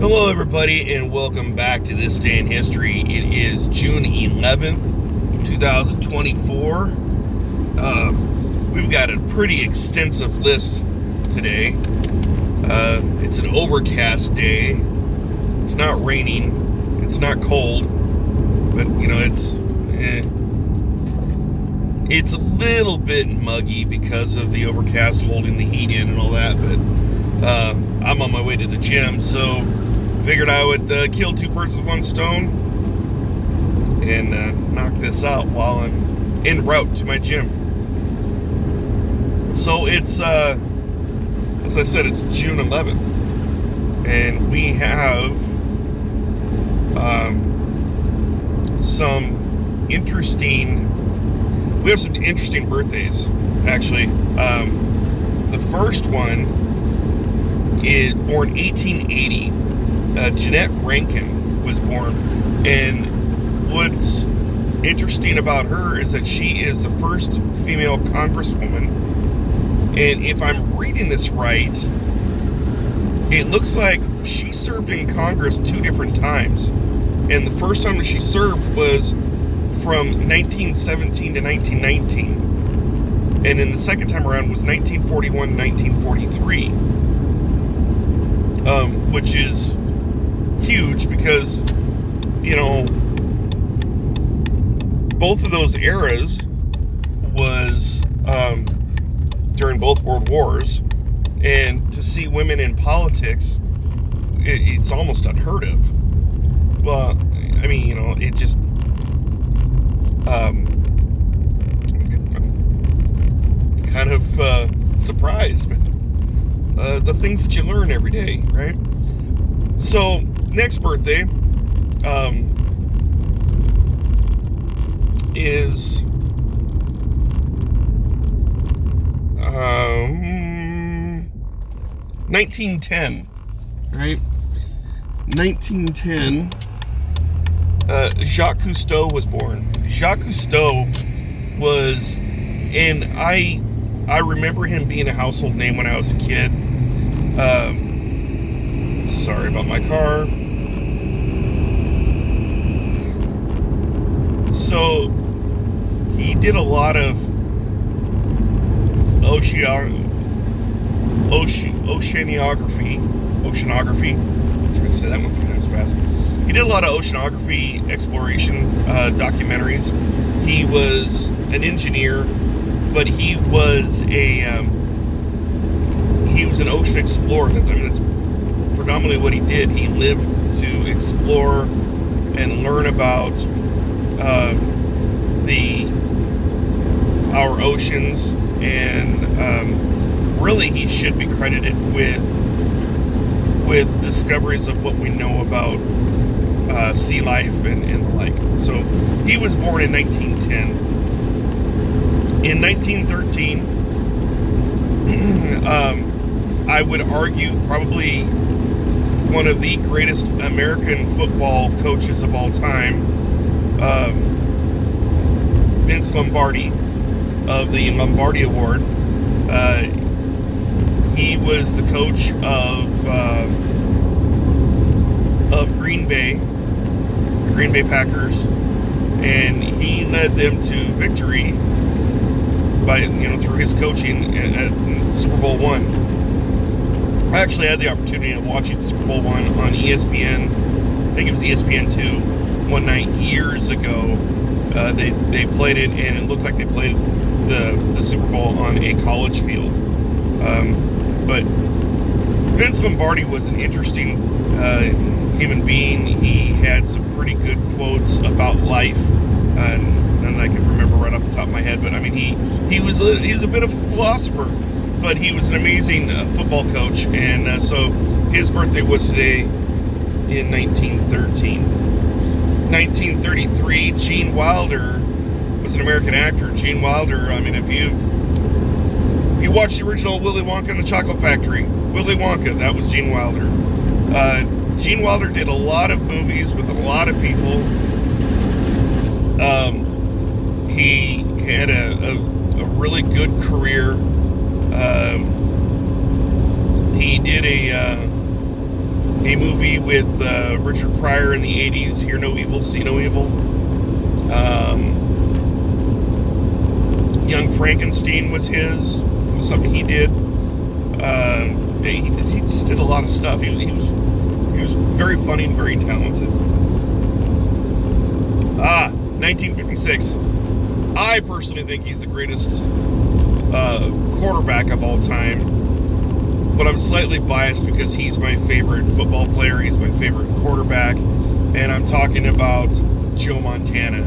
Hello, everybody, and welcome back to This Day in History. It is June 11th, 2024. We've got a pretty extensive list today. It's an overcast day. It's not raining. It's not cold. But, it's a little bit muggy because of the overcast holding the heat in and all that. But I'm on my way to the gym, so figured I would kill two birds with one stone and knock this out while I'm en route to my gym. So it's, as I said, it's June 11th, and we have some interesting birthdays, actually. The first one is born 1880. Jeannette Rankin was born, and what's interesting about her is that she is the first female congresswoman, and if I'm reading this right, it looks like she served in Congress two different times, and the first time that she served was from 1917 to 1919, and then the second time around was 1941 1943, which is huge because, both of those eras was during both world wars, and to see women in politics, it's almost unheard of. Well, I mean, it just I'm kind of surprised, but the things that you learn every day, right? So next birthday is 1910, right? 1910. Jacques Cousteau was born. Jacques Cousteau was, and I remember him being a household name when I was a kid. Sorry about my car. So he did a lot of oceanography. I'm trying to say that one 3 times fast. He did a lot of oceanography exploration documentaries. He was an engineer, but he was an ocean explorer. That's predominantly what he did. He lived to explore and learn about our oceans, and really he should be credited with discoveries of what we know about sea life and the like. So he was born in 1910. In 1913, I would argue probably one of the greatest American football coaches of all time, Vince Lombardi of the Lombardi Award. He was the coach of Green Bay, the Green Bay Packers, and he led them to victory by through his coaching at Super Bowl I. I actually had the opportunity of watching Super Bowl I on ESPN. I think it was ESPN2 one night years ago. They played it, and it looked like they played the Super Bowl on a college field. But Vince Lombardi was an interesting human being. He had some pretty good quotes about life, and none I can remember right off the top of my head. But I mean, he was a bit of a philosopher, but he was an amazing football coach. And so his birthday was today in 1913. 1933, Gene Wilder was an American actor. Gene Wilder, I mean, if you watched the original Willy Wonka and the Chocolate Factory, Willy Wonka, that was Gene Wilder. Gene Wilder did a lot of movies with a lot of people. He had a really good career. He did a movie with Richard Pryor in the 80s, Hear No Evil, See No Evil. Young Frankenstein was something he did. He just did a lot of stuff. He was very funny and very talented. 1956. I personally think he's the greatest quarterback of all time, but I'm slightly biased because he's my favorite football player. He's my favorite quarterback, and I'm talking about Joe Montana.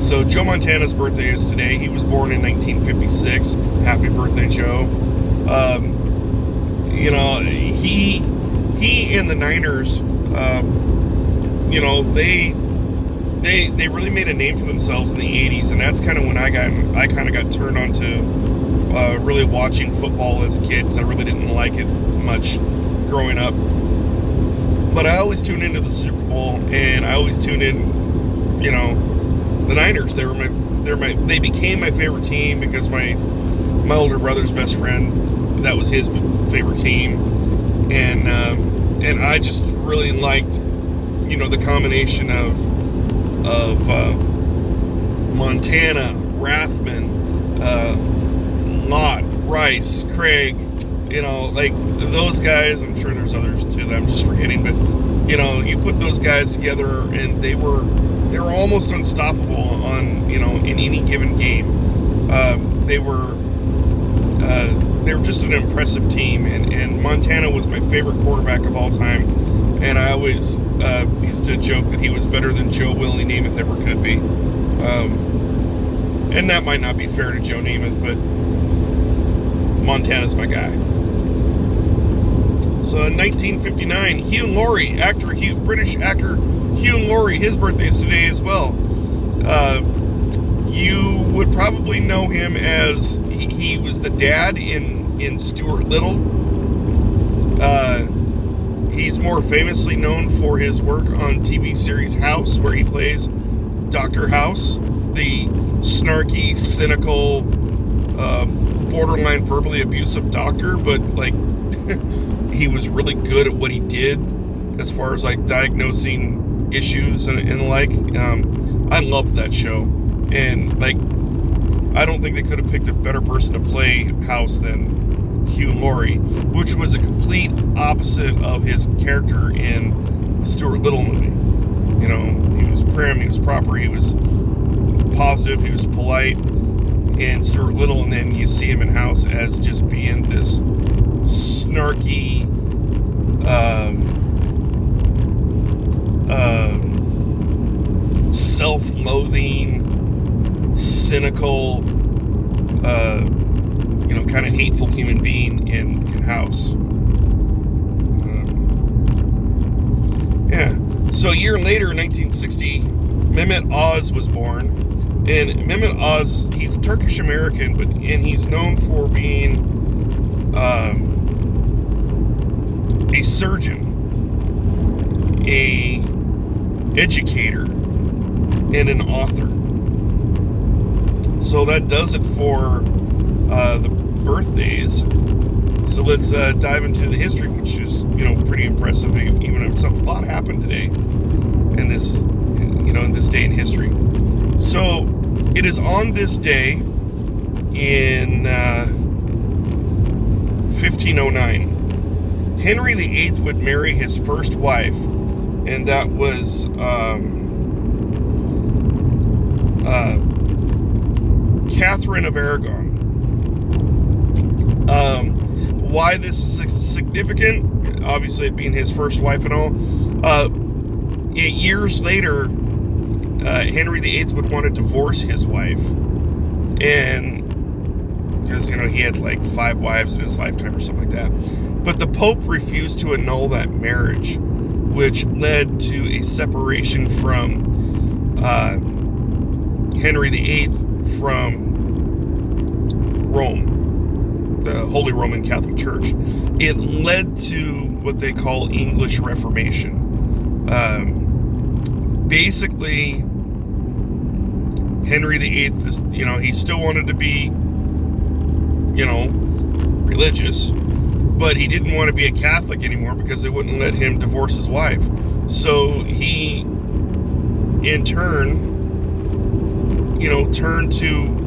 So Joe Montana's birthday is today. He was born in 1956. Happy birthday, Joe. You know, he and the Niners, you know, they really made a name for themselves in the 80s, and that's kind of when I kind of got turned on to really watching football as a kid, because I really didn't like it much growing up. But I always tuned into the Super Bowl, and I always tuned in, you know, the Niners. They became my favorite team because my older brother's best friend, that was his favorite team, and I just really liked, you know, the combination of Montana, Rathman, Lott, Rice, Craig, you know, like those guys. I'm sure there's others too that I'm just forgetting, but you know, you put those guys together and they were almost unstoppable on, you know, in any given game. They were just an impressive team, and Montana was my favorite quarterback of all time, and I always used to joke that he was better than Joe Willie Namath ever could be. And that might not be fair to Joe Namath, but Montana's my guy. So in 1959, Hugh Laurie, British actor Hugh Laurie, his birthday is today as well. You would probably know him as he was the dad in Stuart Little. He's more famously known for his work on TV series House, where he plays Dr. House, the snarky, cynical, borderline verbally abusive doctor, but like he was really good at what he did as far as like diagnosing issues and the like. I loved that show, and like I don't think they could have picked a better person to play House than Hugh Laurie, which was a complete opposite of his character in the Stuart Little movie. You know, he was prim, he was proper, he was positive, he was polite in Stuart Little, and then you see him in House as just being this snarky, self-loathing, cynical, you know, kind of hateful human being in House. Yeah. So a year later, in 1960, Mehmet Oz was born, and Mehmet Oz, he's Turkish American, and he's known for being a surgeon, a educator, and an author. So that does it for the birthdays. So let's dive into the history, which is, you know, pretty impressive. Even if a lot happened today in this, you know, in this day in history. So it is on this day in 1509. Henry VIII would marry his first wife, and that was Catherine of Aragon. Why this is significant, obviously it being his first wife and all. Years later, Henry VIII would want to divorce his wife, and because, you know, he had like 5 wives in his lifetime or something like that. But the Pope refused to annul that marriage, which led to a separation from Henry VIII from Rome, the Holy Roman Catholic Church. It led to what they call English Reformation. Basically, Henry VIII, he still wanted to be, religious, but he didn't want to be a Catholic anymore because they wouldn't let him divorce his wife. So he, in turn, turned to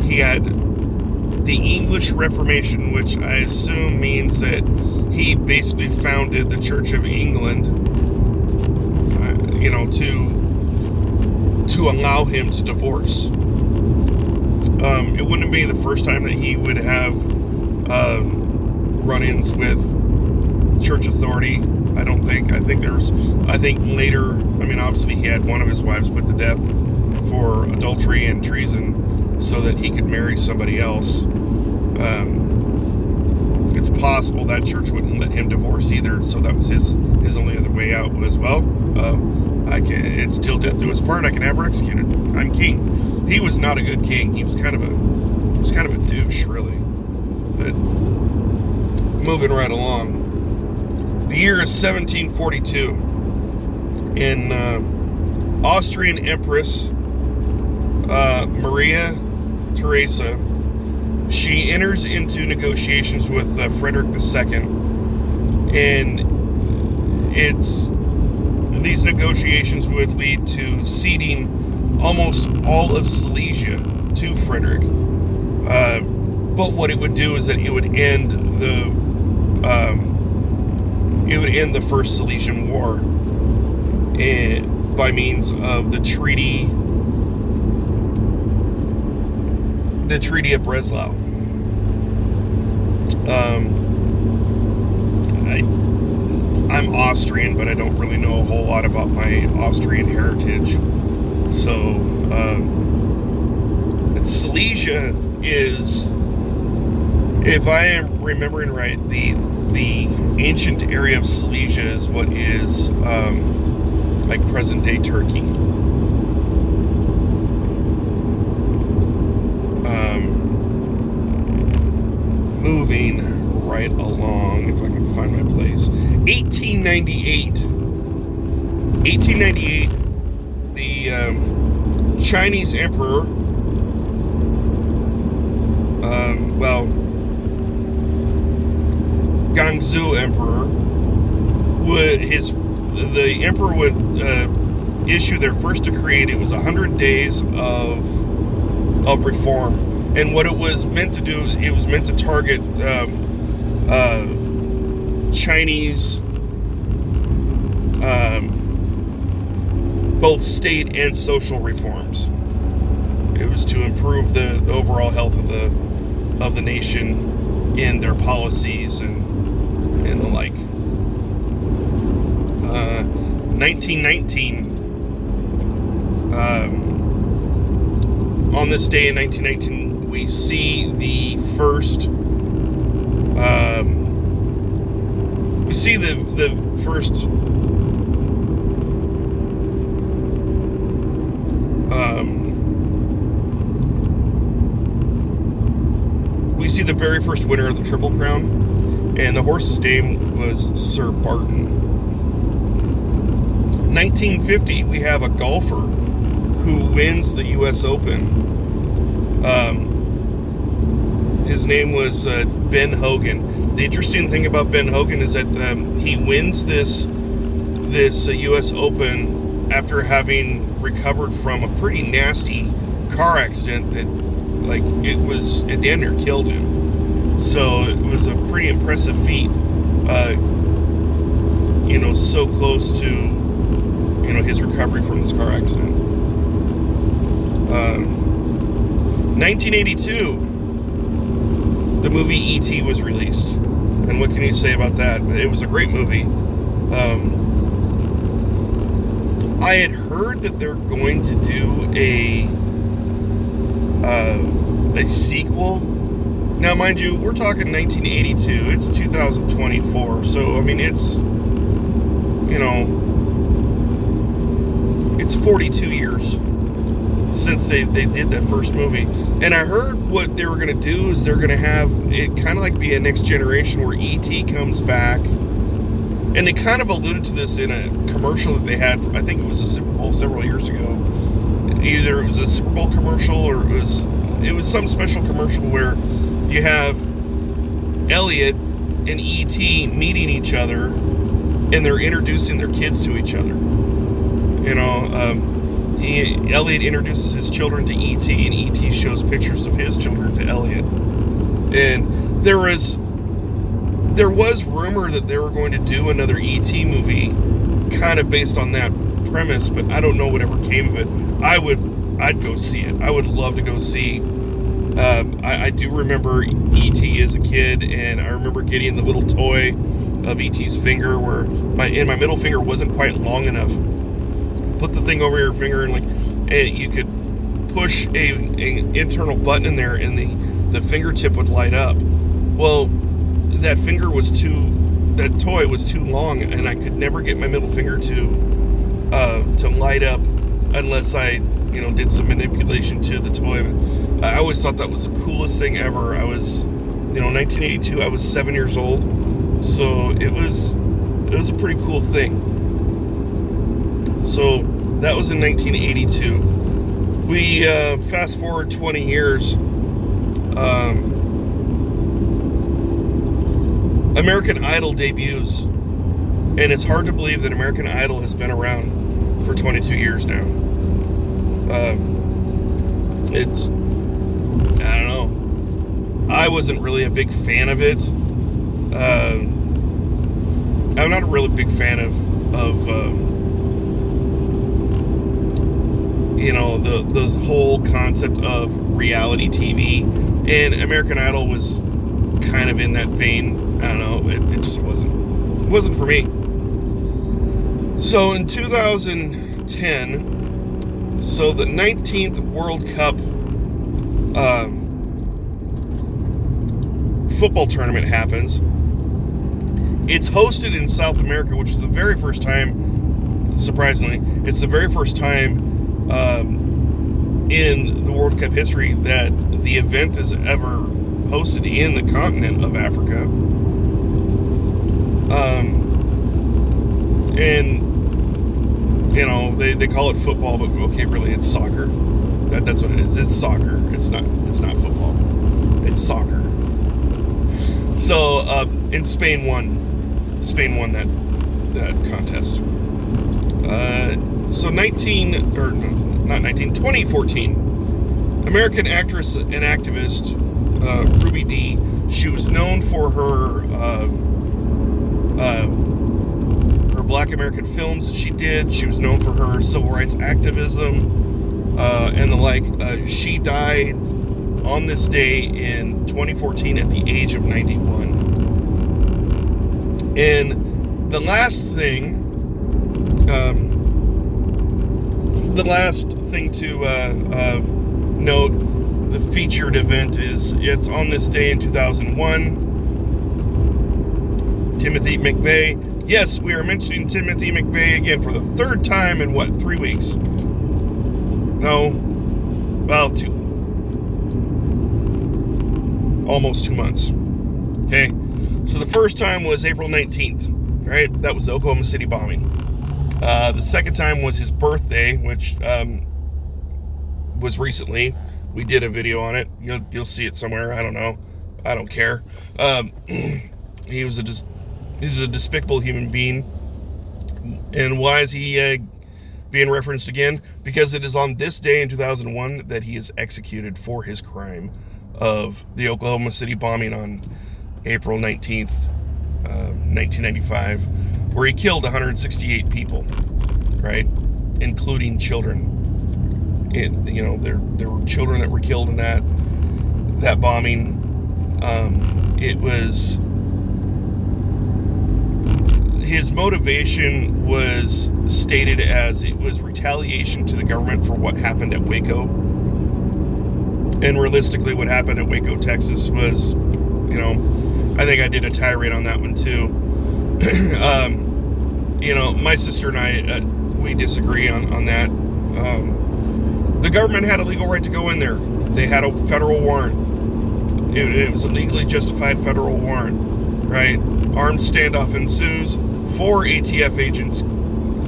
he had the English Reformation, which I assume means that he basically founded the Church of England, to allow him to divorce. It wouldn't be the first time that he would have run-ins with church authority. I don't think. I think later, obviously he had one of his wives put to death for adultery and treason so that he could marry somebody else. It's possible that church wouldn't let him divorce either, so that was his only other way out was, it's till death do us part, I can have her executed. I'm king. He was not a good king. He was kind of a douche, really. But moving right along. The year is 1742. In Austrian Empress Maria Theresa, she enters into negotiations with Frederick II, and these negotiations would lead to ceding almost all of Silesia to Frederick. But what it would do is that it would end the First Silesian War by means of the Treaty of Breslau. I'm Austrian, but I don't really know a whole lot about my Austrian heritage. So, Silesia is, if I am remembering right, the ancient area of Silesia is what is like present-day Turkey. Moving right along, if I can find my place. 1898, the Chinese emperor, Gangzu emperor, the emperor would issue their first decree, and it was 100 days of reform. And what it was meant to do, it was meant to target Chinese both state and social reforms. It was to improve the overall health of the nation in their policies and the like. 1919. On this day in 1919, we see the first. We see the first. We see the very first winner of the Triple Crown, and the horse's name was Sir Barton. 1950, we have a golfer who wins the U.S. Open. His name was Ben Hogan. The interesting thing about Ben Hogan is that he wins this U.S. Open after having recovered from a pretty nasty car accident that, it damn near killed him. So it was a pretty impressive feat. So close to, his recovery from this car accident. 1982, the movie E.T. was released. And what can you say about that? It was a great movie. I had heard that they're going to do a sequel. Now, mind you, we're talking 1982. It's 2024. So, it's, it's 42 years since they did that first movie. And I heard what they were going to do is they're going to have it kind of like be a next generation where E.T. comes back. And they kind of alluded to this in a commercial that they had, I think it was a Super Bowl several years ago. Either it was a Super Bowl commercial or it was it was some special commercial where you have Elliot and E.T. meeting each other, and they're introducing their kids to each other. Elliot introduces his children to E.T., and E.T. shows pictures of his children to Elliot. And there was rumor that they were going to do another E.T. movie kind of based on that premise, but I don't know whatever came of it. I'd go see it. I would love to go see. I do remember E.T. as a kid, and I remember getting the little toy of E.T.'s finger where my middle finger wasn't quite long enough. Put the thing over your finger and you could push a internal button in there, and the fingertip would light up. Well, that toy was too long, and I could never get my middle finger to light up unless I did some manipulation to the toy. I always thought that was the coolest thing ever. I was 1982, I was 7 years old, so it was a pretty cool thing. So that was in 1982. We fast forward 20 years. American Idol debuts, and it's hard to believe that American Idol has been around for 22 years now. I don't know. I wasn't really a big fan of it. I'm not a really big fan of the whole concept of reality TV, and American Idol was kind of in that vein. I don't know, it just wasn't for me. So in 2010, so the 19th World Cup football tournament happens. It's hosted in South America, which is the very first time, surprisingly, it's the very first time in the World Cup history that the event is ever hosted in the continent of Africa. And they call it football, but okay, really it's soccer. That's what it is. It's soccer. It's not football. It's soccer. So and Spain won that contest. So 2014, American actress and activist Ruby Dee. She was known for her Black American films that she did. She was known for her civil rights activism and the like. She died on this day in 2014 at the age of 91. And the last thing to note, the featured event it's on this day in 2001. Timothy McVeigh. Yes, we are mentioning Timothy McVeigh again for the third time in 3 weeks? No, well, almost 2 months. Okay, so the first time was April 19th, right? That was the Oklahoma City bombing. The second time was his birthday, which was recently. We did a video on it. You'll see it somewhere. I don't know. I don't care. He's a despicable human being. And why is he being referenced again? Because it is on this day in 2001 that he is executed for his crime of the Oklahoma City bombing on April 19th, 1995, where he killed 168 people, right? Including children. There were children that were killed in that bombing. It was... His motivation was stated as it was retaliation to the government for what happened at Waco. And realistically, what happened at Waco, Texas was, I think I did a tirade on that one too. My sister and I, we disagree on that. The government had a legal right to go in there. They had a federal warrant. It was a legally justified federal warrant, right? Armed standoff ensues. 4 ATF agents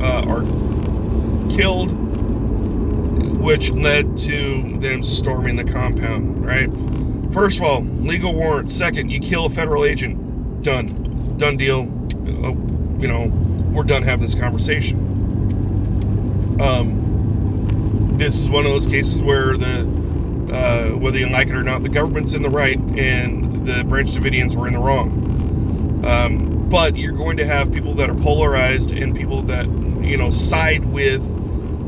are killed, which led to them storming the compound, right? First of all, legal warrant. Second, you kill a federal agent. Done deal. We're done having this conversation. This is one of those cases where whether you like it or not, the government's in the right and the Branch Davidians were in the wrong. But you're going to have people that are polarized and people that, side with,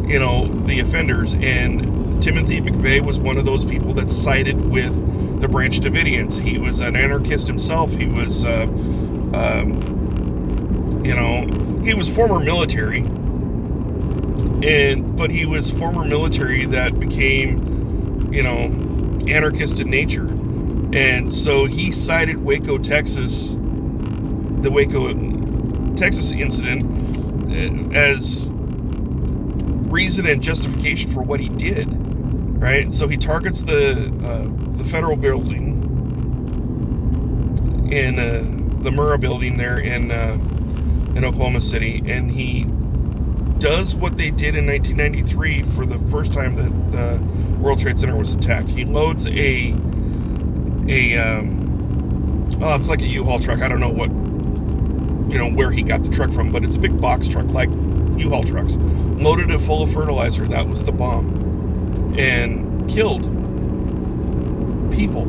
the offenders. And Timothy McVeigh was one of those people that sided with the Branch Davidians. He was an anarchist himself. He was, he was former military. But he was former military that became, anarchist in nature. And so he cited Waco, Texas, the Waco, Texas incident as reason and justification for what he did, right? So he targets the federal building in the Murrah building there in Oklahoma City, and he does what they did in 1993 for the first time that the World Trade Center was attacked. He loads it's like a U-Haul truck. I don't know where he got the truck from, but it's a big box truck like U-Haul trucks. Loaded it full of fertilizer. That was the bomb. And killed people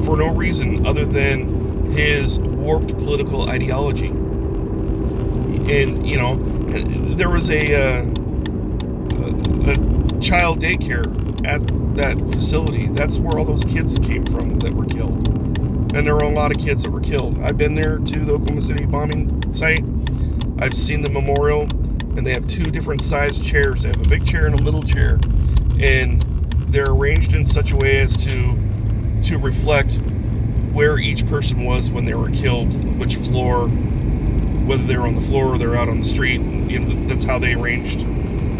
for no reason other than his warped political ideology. And there was a child daycare at that facility. That's where all those kids came from that were killed. And there were a lot of kids that were killed. I've been there to the Oklahoma City bombing site. I've seen the memorial, and they have two different sized chairs. They have a big chair and a little chair, and they're arranged in such a way as to reflect where each person was when they were killed, which floor, whether they're on the floor or they're out on the street. That's how they arranged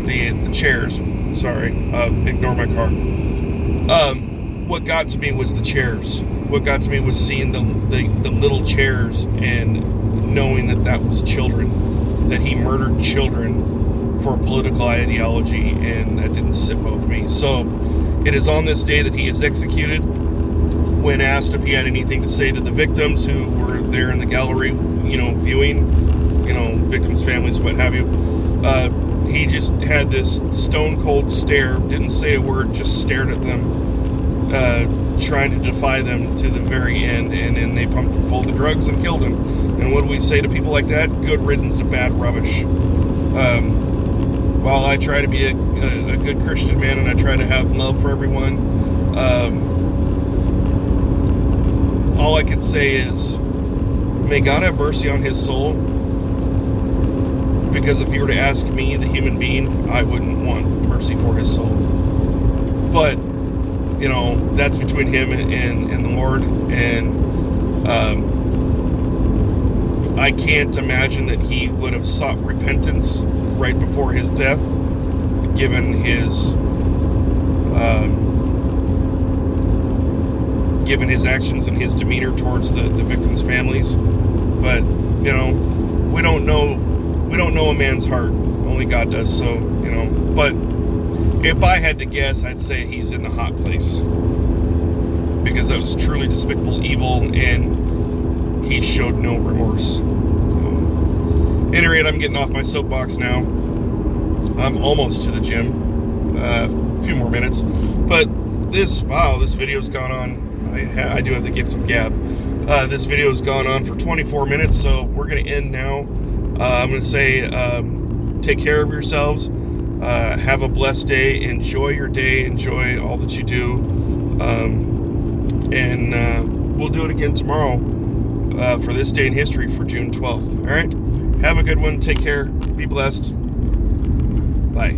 the chairs. Sorry, ignore my car. What got to me was the chairs. What got to me was seeing the little chairs and knowing that was children, that he murdered children for political ideology, and that didn't sit well with me. So it is on this day that he is executed. When asked if he had anything to say to the victims who were there in the gallery, viewing, victims' families, what have you, he just had this stone cold stare, didn't say a word, just stared at them, trying to defy them to the very end, and then they pumped him full of drugs and killed him. And what do we say to people like that? Good riddance to bad rubbish. While I try to be a good Christian man and I try to have love for everyone, all I could say is, may God have mercy on his soul, because if you were to ask me, the human being, I wouldn't want mercy for his soul. But, that's between him and the Lord, and I can't imagine that he would have sought repentance right before his death, given his actions and his demeanor towards the victims' families. But we don't know a man's heart. Only God does. So but if I had to guess, I'd say he's in the hot place, because that was truly despicable evil, and he showed no remorse. So, at any rate, I'm getting off my soapbox now. I'm almost to the gym. A few more minutes. But this video's gone on. I do have the gift of gab. This video has gone on for 24 minutes, so we're going to end now. I'm going to say, take care of yourselves. Have a blessed day. Enjoy your day. Enjoy all that you do. And we'll do it again tomorrow for this day in history for June 12th. All right? Have a good one. Take care. Be blessed. Bye.